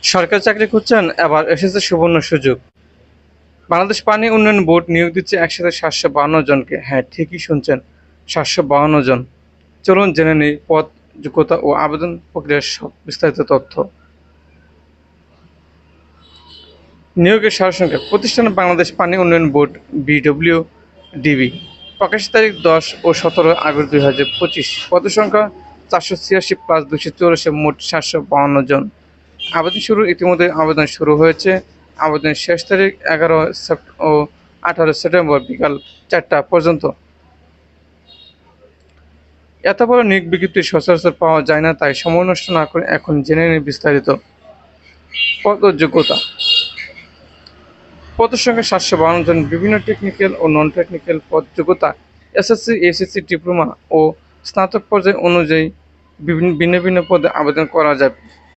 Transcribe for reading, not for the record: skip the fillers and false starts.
সরকারি চাকরি খুঁজছেন? এবার এসেছে সুবর্ণ সুযোগ। বাংলাদেশ পানি উন্নয়ন বোর্ড নিয়োগ দিচ্ছে একসাথে ৭৫২ জনকে। হ্যাঁ, ঠিকই শুনছেন, ৭৫২ জন। চলুন জেনে নেই পদ, যোগ্যতা ও আবেদন প্রক্রিয়ার সব বিস্তারিত তথ্য। নিয়োগের সারসংক্ষেপ। প্রতিষ্ঠান বাংলাদেশ পানি উন্নয়ন বোর্ড BWDB। প্রকাশের তারিখ ১০ ও ১৭ আগস্ট ২০২৫। পদের সংখ্যা ৪৮৬ প্লাস ২৮৪, মোট ৭৫২ জন। আবেদন শুরু। ইতিমধ্যে আবেদন শুরু হয়েছে। আবেদনের শেষ তারিখ ১১ ও ১৮ সেপ্টেম্বর বিকাল ৪টা পর্যন্ত। এত বড় নিয়োগ বিজ্ঞপ্তি সচরাচর পাওয়া যায় না, তাই সময় নষ্ট না করে এখন জেনে নিন বিস্তারিত। পদ ও যোগ্যতা। পদের সংখ্যা ৭৫২ জন। বিভিন্ন টেকনিক্যাল ও নন টেকনিক্যাল পদ। যোগ্যতা এসএসসি, এইচএসসি, ডিপ্লোমা ও স্নাতক পর্যায় অনুযায়ী ভিন্ন ভিন্ন পদে আবেদন করা যাবে।